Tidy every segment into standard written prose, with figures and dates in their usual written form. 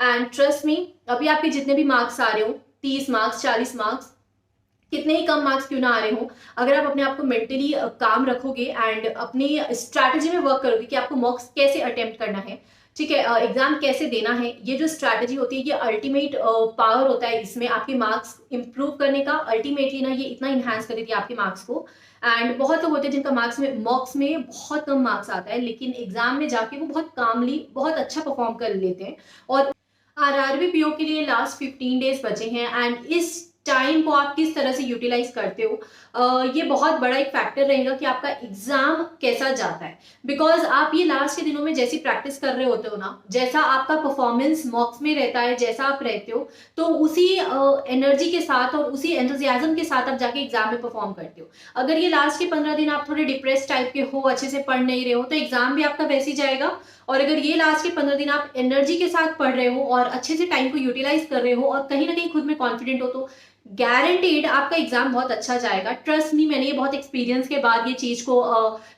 And trust me, अभी आपके जितने भी मार्क्स आ रहे हो, 30 मार्क्स, 40 मार्क्स, कितने ही कम मार्क्स क्यों ना आ रहे हो, अगर आप अपने आप को मेंटली काम रखोगे एंड अपनी स्ट्रैटेजी में वर्क करोगे कि आपको मॉक्स कैसे अटेम्प्ट करना है, ठीक है, एग्जाम कैसे देना है, ये जो स्ट्रैटेजी होती है ये अल्टीमेट पावर होता है इसमें आपके मार्क्स इंप्रूव करने का। अल्टीमेटली ना ये इतना इन्हांस कर देती है आपके मार्क्स को। एंड बहुत लोग होते हैं जिनका मॉक्स में बहुत कम मार्क्स आता है, लेकिन एग्जाम में जाके वो बहुत कामली बहुत अच्छा परफॉर्म कर लेते हैं। और आरआरबी पीओ के लिए लास्ट 15 डेज बचे हैं एंड इस टाइम को आप किस तरह से यूटिलाइज करते हो, ये बहुत बड़ा एक फैक्टर रहेगा कि आपका एग्जाम कैसा जाता है। बिकॉज आप ये लास्ट के दिनों में जैसी प्रैक्टिस कर रहे होते हो ना, जैसा आपका परफॉर्मेंस मॉक्स में रहता है, जैसा आप रहते हो, तो उसी एनर्जी के साथ और उसी एंथुजियाज्म के साथ आप जाके एग्जाम में परफॉर्म करते हो। अगर ये लास्ट के 15 दिन आप थोड़े डिप्रेस टाइप के हो, अच्छे से पढ़ नहीं रहे हो, तो एग्जाम भी आपका वैसे ही जाएगा। और अगर ये लास्ट के 15 दिन आप एनर्जी के साथ पढ़ रहे हो और अच्छे से टाइम को यूटिलाइज कर रहे हो और कहीं ना कहीं खुद में कॉन्फिडेंट हो, तो गारंटीड आपका एग्जाम बहुत अच्छा जाएगा। ट्रस्ट मी, मैंने ये बहुत एक्सपीरियंस के बाद ये चीज को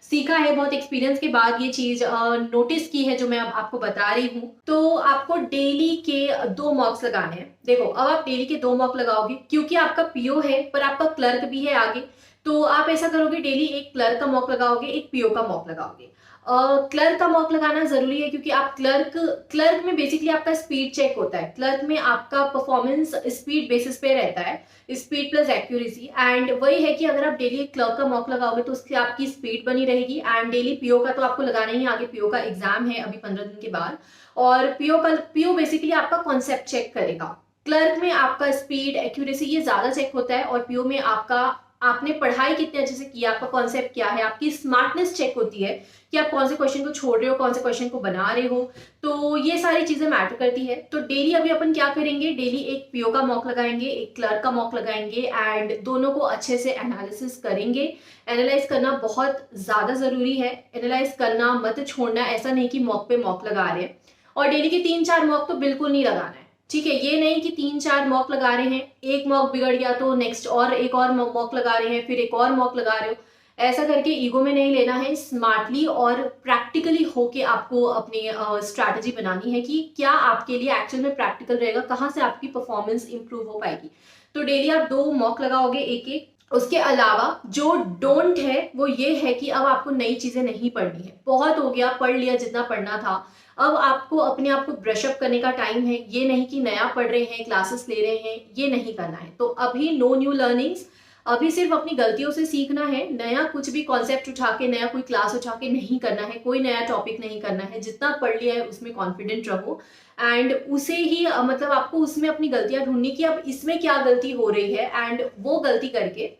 सीखा है, बहुत एक्सपीरियंस के बाद ये चीज नोटिस की है जो मैं अब आपको बता रही हूँ। तो आपको डेली के 2 मॉक्स लगाने हैं। देखो, अब आप डेली के 2 मॉक लगाओगे क्योंकि आपका पीओ है पर आपका क्लर्क भी है आगे, तो आप ऐसा करोगे, डेली एक क्लर्क का मॉक लगाओगे, एक पीओ का मॉक लगाओगे। क्लर्क का मॉक लगाना जरूरी है क्योंकि आप क्लर्क में बेसिकली आपका स्पीड चेक होता है। क्लर्क में आपका परफॉर्मेंस स्पीड बेसिस पे रहता है, स्पीड प्लस एक्यूरेसी। एंड वही है कि अगर आप डेली क्लर्क का मॉक लगाओगे तो उससे आपकी स्पीड बनी रहेगी। एंड डेली पीओ का तो आपको लगाना ही, आगे पीओ का एग्जाम है अभी 15 दिन के बाद। और पीओ बेसिकली आपका कॉन्सेप्ट चेक करेगा। क्लर्क में आपका स्पीड एक्यूरेसी ये ज्यादा चेक होता है, और पीओ में आपका आपने पढ़ाई कितने अच्छे से किया, आपका कॉन्सेप्ट क्या है, आपकी स्मार्टनेस चेक होती है कि आप कौन से क्वेश्चन को छोड़ रहे हो, कौन से क्वेश्चन को बना रहे हो। तो ये सारी चीजें मैटर करती है। तो डेली अभी अपन क्या करेंगे, डेली एक पीओ का मॉक लगाएंगे, एक क्लर्क का मॉक लगाएंगे एंड दोनों को अच्छे से एनालिसिस करेंगे। एनालाइज करना बहुत ज्यादा जरूरी है, एनालाइज करना मत छोड़ना, ऐसा नहीं कि मॉक पे मॉक लगा रहे हैं। और डेली के 3-4 मॉक तो बिल्कुल नहीं लगाना है, ठीक है। ये नहीं कि 3-4 मॉक लगा रहे हैं, एक मॉक बिगड़ गया तो नेक्स्ट और एक और मॉक लगा रहे हैं, फिर एक और मॉक लगा रहे हो। ऐसा करके ईगो में नहीं लेना है, स्मार्टली और प्रैक्टिकली होके आपको अपनी स्ट्रैटेजी बनानी है कि क्या आपके लिए एक्चुअल में प्रैक्टिकल रहेगा, कहाँ से आपकी परफॉर्मेंस इंप्रूव हो पाएगी। तो डेली आप 2 मॉक लगाओगे, एक एक। उसके अलावा जो डोंट है वो ये है कि अब आपको नई चीजें नहीं पढ़नी है, बहुत हो गया, पढ़ लिया जितना पढ़ना था। अब आपको अपने आप को ब्रशअप करने का टाइम है। ये नहीं कि नया पढ़ रहे हैं, क्लासेस ले रहे हैं, ये नहीं करना है। तो अभी नो न्यू लर्निंग्स, अभी सिर्फ अपनी गलतियों से सीखना है। नया कुछ भी कॉन्सेप्ट उठा के, नया कोई क्लास उठा के नहीं करना है, कोई नया टॉपिक नहीं करना है। जितना पढ़ लिया है उसमें कॉन्फिडेंट रहो एंड उसे ही मतलब आपको उसमें अपनी गलतियां ढूंढनी कि अब इसमें क्या गलती हो रही है, एंड वो गलती करके,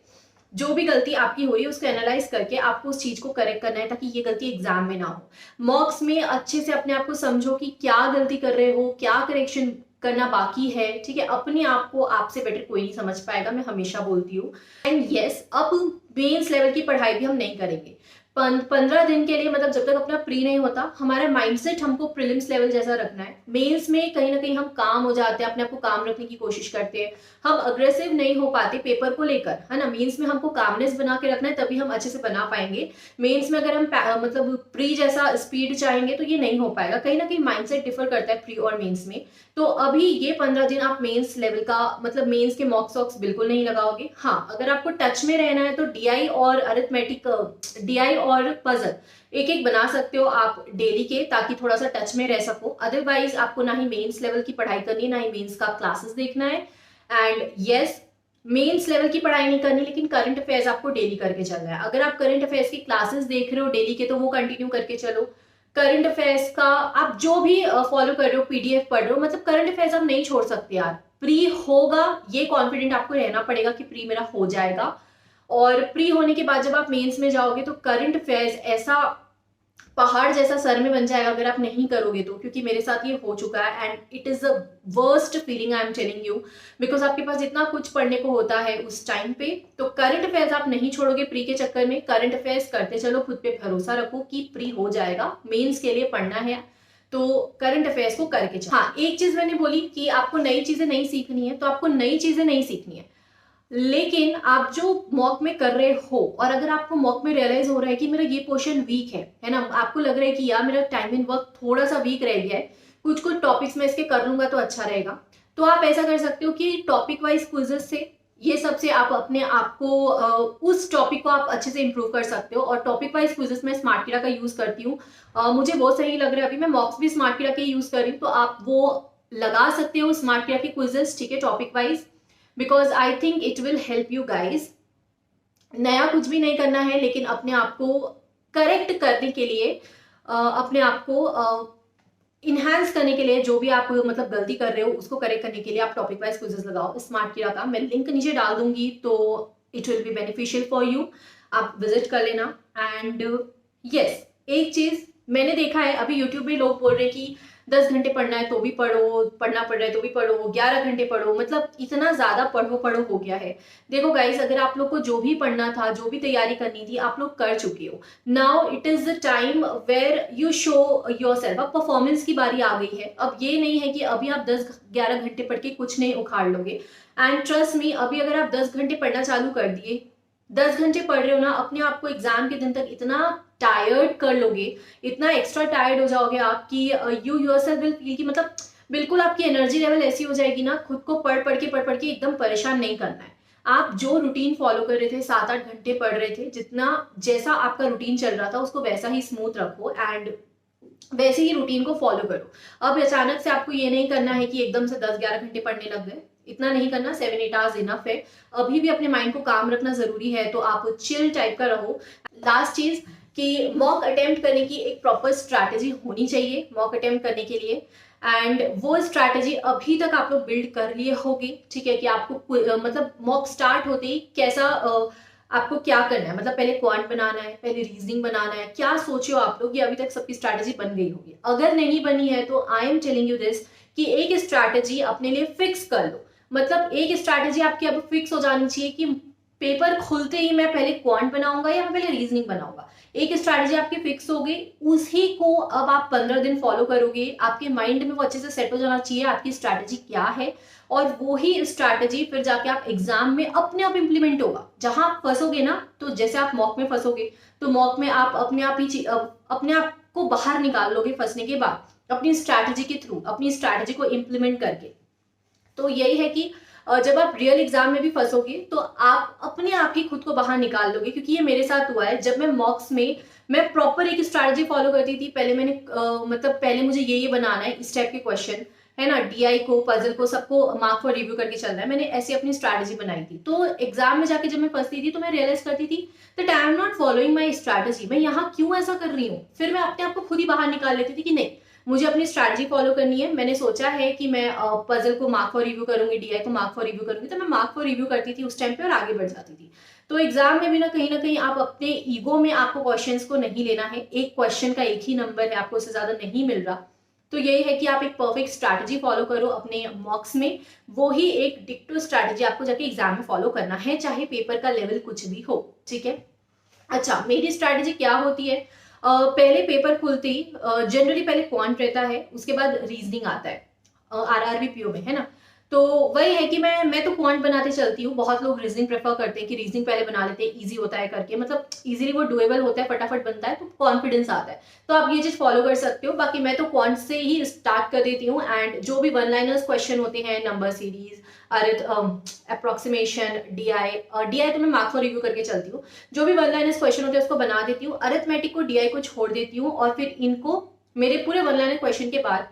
जो भी गलती आपकी हो रही है उसको एनालाइज करके आपको उस चीज को करेक्ट करना है ताकि ये गलती एग्जाम में ना हो। मॉक्स में अच्छे से अपने आप को समझो कि क्या गलती कर रहे हो, क्या करेक्शन करना बाकी है, ठीक है। अपने आप को आपसे बेटर कोई नहीं समझ पाएगा, मैं हमेशा बोलती हूँ। एंड यस, अब मेंस लेवल की पढ़ाई भी हम नहीं करेंगे 15 दिन के लिए, मतलब जब तक अपना प्री नहीं होता। हमारा माइंडसेट हमको प्रीलिम्स लेवल जैसा रखना है। मेंस में कहीं ना कहीं हम काम हो जाते हैं, अपने आप को काम रखने की कोशिश करते हैं, हम अग्रेसिव नहीं हो पाते पेपर को लेकर, है ना। मेंस में हमको कामनेस बना के रखना है, तभी हम अच्छे से बना पाएंगे। मेंस में अगर हम मतलब प्री जैसा स्पीड चाहेंगे तो ये नहीं हो पाएगा। कहीं ना कहीं माइंडसेट डिफर करता है प्री और मेंस में। तो अभी ये 15 दिन आप मेंस लेवल का, मतलब मेंस के मॉक सॉक्स बिल्कुल नहीं लगाओगे। हाँ, अगर आपको टच में रहना है तो डीआई और अरिथमेटिक, डीआई और पजल एक एक बना सकते हो आप डेली के, ताकि थोड़ा सा टच में रह सको। अदरवाइज आपको ना ही मेंस लेवल की पढ़ाई करनी है, ना ही मेंस का क्लासेस देखना है। एंड यस, मेंस लेवल की पढ़ाई नहीं करनी, लेकिन करंट अफेयर्स आपको डेली करके चलना है। अगर आप करंट अफेयर्स की क्लासेस देख रहे हो डेली के, तो वो कंटिन्यू करके चलो। करंट अफेयर्स का आप जो भी फॉलो कर रहे हो, पीडीएफ पढ़ रहे हो, मतलब करंट अफेयर्स आप नहीं छोड़ सकते यार। प्री होगा, ये कॉन्फिडेंट आपको रहना पड़ेगा कि प्री मेरा हो जाएगा। और प्री होने के बाद जब आप मेंस में जाओगे तो करंट अफेयर्स ऐसा पहाड़ जैसा सर में बन जाएगा अगर आप नहीं करोगे तो, क्योंकि मेरे साथ ये हो चुका है and it is the worst feeling I am telling you. Because आपके पास इतना कुछ पढ़ने को होता है उस टाइम पे। तो करंट अफेयर्स आप नहीं छोड़ोगे प्री के चक्कर में, करंट अफेयर्स करते चलो, खुद पे भरोसा रखो कि प्री हो जाएगा। मेंस के लिए पढ़ना है तो करंट अफेयर्स को करके चलो। हाँ, एक चीज मैंने बोली कि आपको नई चीजें नहीं सीखनी है, तो आपको नई चीजें नहीं सीखनी है, लेकिन आप जो मॉक में कर रहे हो, और अगर आपको मॉक में रियलाइज हो रहा है कि मेरा ये पोर्शन वीक है ना, आपको लग रहा है कि यार मेरा टाइम इन वर्क थोड़ा सा वीक रह गया है, कुछ कुछ टॉपिक्स में इसके कर लूंगा तो अच्छा रहेगा। तो आप ऐसा कर सकते हो कि टॉपिक वाइज क्विजेस से ये सबसे आप अपने आप को उस टॉपिक को आप अच्छे से इंप्रूव कर सकते हो। और टॉपिक वाइज क्विजेस में स्मार्ट कीड़ा का यूज करती हूँ, मुझे वो सही लग रहा है। अभी मैं मॉक्स भी स्मार्ट कीड़ा के यूज कर रही हूँ, तो आप वो लगा सकते हो स्मार्ट कीड़ा के क्विजेस, ठीक है, topic wise, because I think it will help you guys. नया कुछ भी नहीं करना है, लेकिन अपने आप को करेक्ट करने के लिए, अपने आप को इनहेंस करने के लिए, जो भी आप मतलब गलती कर रहे हो उसको करेक्ट करने के लिए आप टॉपिक वाइज क्विजेस लगाओ स्मार्ट कीड़ा का। मैं लिंक नीचे डाल दूंगी, तो it will be beneficial for you, आप विजिट कर लेना। एंड यस, एक चीज मैंने देखा है, अभी यूट्यूब में लोग बोल रहे हैं कि 10 घंटे पढ़ना है तो भी पढ़ो, पढ़ना पड़ रहा है तो भी पढ़ो, 11 घंटे पढ़ो, मतलब इतना ज्यादा पढ़ो पढ़ो हो गया है। देखो गाइस, अगर आप लोग को जो भी पढ़ना था, जो भी तैयारी करनी थी, आप लोग कर चुके हो। Now it is the time where you show yourself. अब परफॉर्मेंस की बारी आ गई है। अब ये नहीं है कि अभी आप 10-11 घंटे पढ़ के कुछ नहीं उखाड़ लोगे। एंड ट्रस्ट मी, अभी अगर आप 10 घंटे पढ़ना चालू कर दिए, 10 घंटे पढ़ रहे हो ना, अपने आप को एग्जाम के दिन तक इतना टायर्ड कर लोगे, इतना एक्स्ट्रा टायर्ड हो जाओगे आप कि यू योरसेल्फ विल फील कि मतलब बिल्कुल आपकी एनर्जी लेवल ऐसी हो जाएगी ना, खुद को पढ़ पढ़ के एकदम परेशान नहीं करना है। आप जो रूटीन फॉलो कर रहे थे, 7-8 घंटे पढ़ रहे थे, जितना जैसा आपका रूटीन चल रहा था उसको वैसा ही स्मूथ रखो एंड वैसे ही रूटीन को फॉलो करो। अब अचानक से आपको ये नहीं करना है कि एकदम से 10-11 घंटे पढ़ने लग गए, इतना नहीं करना। 7-8 आवर्स इनफ है। अभी भी अपने माइंड को काम रखना जरूरी है, तो आप चिल टाइप का रहो। लास्ट चीज कि मॉक अटेम्प्ट करने की एक प्रॉपर स्ट्रैटेजी होनी चाहिए मॉक अटेम्प्ट करने के लिए। एंड वो स्ट्रैटेजी अभी तक आप लोग बिल्ड कर लिए होगे, ठीक है, कि आपको मतलब मॉक स्टार्ट होते ही कैसा आपको क्या करना है, मतलब पहले क्वांट बनाना है, पहले रीजनिंग बनाना है, क्या सोचे हो आप लोग, ये अभी तक सबकी स्ट्रैटेजी बन गई होगी। अगर नहीं बनी है तो I am telling you this कि एक स्ट्रैटेजी अपने लिए फिक्स कर लो। मतलब एक स्ट्रैटेजी आपकी अब फिक्स हो जानी चाहिए कि पेपर खुलते ही मैं पहले क्वांट बनाऊंगा या मैं पहले रीजनिंग बनाऊंगा। एक स्ट्रैटेजी आपकी फिक्स हो गई, उसी को अब आप 15 दिन फॉलो करोगे। आपके माइंड में वो अच्छे से सेट हो जाना चाहिए आपकी स्ट्रैटेजी क्या है, और वो ही स्ट्रैटेजी फिर जाके आप एग्जाम में अपने आप इंप्लीमेंट होगा। जहां आप फंसोगे ना, तो जैसे आप मॉक में फंसोगे, तो मॉक में आप अपने आप को बाहर निकाल लोगे फंसने के बाद, अपनी स्ट्रैटेजी के थ्रू, अपनी स्ट्रैटेजी को इंप्लीमेंट करके। तो यही है कि जब आप रियल एग्जाम में भी फंसोगे तो आप अपने आप ही खुद को बाहर निकाल लोगे। क्योंकि ये मेरे साथ हुआ है, जब मैं मॉक्स में मैं प्रॉपर एक स्ट्रैटेजी फॉलो करती थी। पहले मैंने मतलब पहले मुझे ये बनाना है, इस टाइप के क्वेश्चन है ना, डीआई को, पजल को, सबको मार्क फॉर रिव्यू करके चलना है। मैंने ऐसी अपनी स्ट्रैटेजी बनाई थी। तो एग्जाम में जाके जब मैं फंसती थी तो मैं रियलाइज करती थी that I am not following my strategy, मैं यहाँ क्यों ऐसा कर रही हूँ। फिर मैं अपने आप को खुद ही बाहर निकाल लेती थी कि नहीं, मुझे अपनी स्ट्रैटेजी फॉलो करनी है। मैंने सोचा है कि मैं पजल को मार्क फॉर रिव्यू करूंगी, डीआई को मार्क फॉर रिव्यू करूंगी, तो मैं मार्क फॉर रिव्यू करती थी उस टाइम पे और आगे बढ़ जाती थी। तो एग्जाम में भी ना कहीं आप अपने ईगो में आपको क्वेश्चंस को नहीं लेना है। एक क्वेश्चन का एक ही नंबर है, आपको उससे ज्यादा नहीं मिल रहा। तो यही है कि आप एक परफेक्ट स्ट्रैटेजी फॉलो करो अपने मॉक्स में, वो ही एक डिक्टो स्ट्रैटेजी आपको जाके एग्जाम में फॉलो करना है, चाहे पेपर का लेवल कुछ भी हो, ठीक है। अच्छा, मेरी स्ट्रैटेजी क्या होती है, पहले पेपर खुलते ही जनरली पहले क्वांट रहता है, उसके बाद रीजनिंग आता है आरआरबी पीओ में, है ना। तो वही है कि मैं तो क्वांट बनाते चलती हूँ। बहुत लोग रीजनिंग प्रेफर करते हैं कि रीजनिंग पहले बना लेते हैं, इजी होता है करके, मतलब इजीली वो डुएबल होता है, फटाफट बनता है, तो कॉन्फिडेंस आता है। तो आप ये चीज फॉलो कर सकते हो। बाकी मैं तो क्वांट से ही स्टार्ट कर देती हूँ। एंड जो भी वन लाइनर्स क्वेश्चन होते हैं, नंबर सीरीज, अप्रोक्सीमेशन, डीआई तो मैं मार्क फॉर रिव्यू करके चलती हूँ। जो भी वन लाइनर्स क्वेश्चन होते हैं उसको बना देती हूँ। अरिथमेटिक को, डीआई को छोड़ देती हूँ, और फिर इनको मेरे पूरे वन लाइनर क्वेश्चन के बाद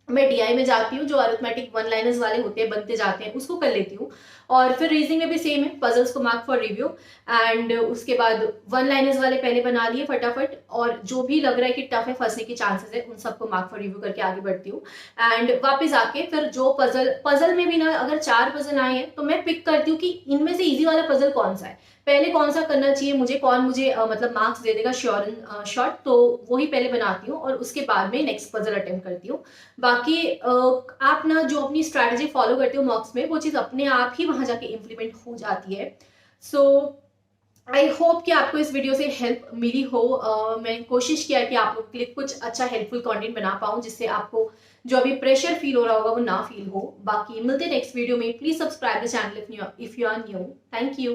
मैं डीआई में जाती हूँ। जो अरिथमेटिक वन लाइनर्स वाले होते हैं, बनते जाते हैं, उसको कर लेती हूँ। और फिर रीजनिंग में भी सेम है, पजल्स को मार्क फॉर रिव्यू, एंड उसके बाद वन लाइनर्स वाले पहले बना लिए फटाफट, और जो भी लग रहा है कि टफ है, फंसने की चांसेस है, उन सबको मार्क फॉर रिव्यू करके आगे बढ़ती हूँ। एंड वापस आके फिर जो पजल में भी ना, अगर 4 पजल आए हैं तो मैं पिक करती हूँ कि इनमें से ईजी वाला पजल कौन सा है, पहले कौन सा करना चाहिए मुझे, कौन मुझे मतलब मार्क्स दे देगा श्योर एंड शॉर्ट, तो वही पहले बनाती हूँ और उसके बाद में नेक्स्ट पजल अटेम्प्ट करती हूँ। बाकी आप ना जो अपनी स्ट्रैटेजी फॉलो करते हो मॉक्स में, वो चीज अपने आप ही वहां जाके इम्प्लीमेंट हो जाती है। सो आई होप कि आपको इस वीडियो से हेल्प मिली हो। मैंने कोशिश किया कि आप लोग के लिए कुछ अच्छा हेल्पफुल कंटेंट बना पाऊँ, जिससे आपको जो अभी प्रेशर फील हो रहा होगा वो ना फील हो। बाकी मिलते हैं नेक्स्ट वीडियो में। Please subscribe the channel if you are new. Thank you.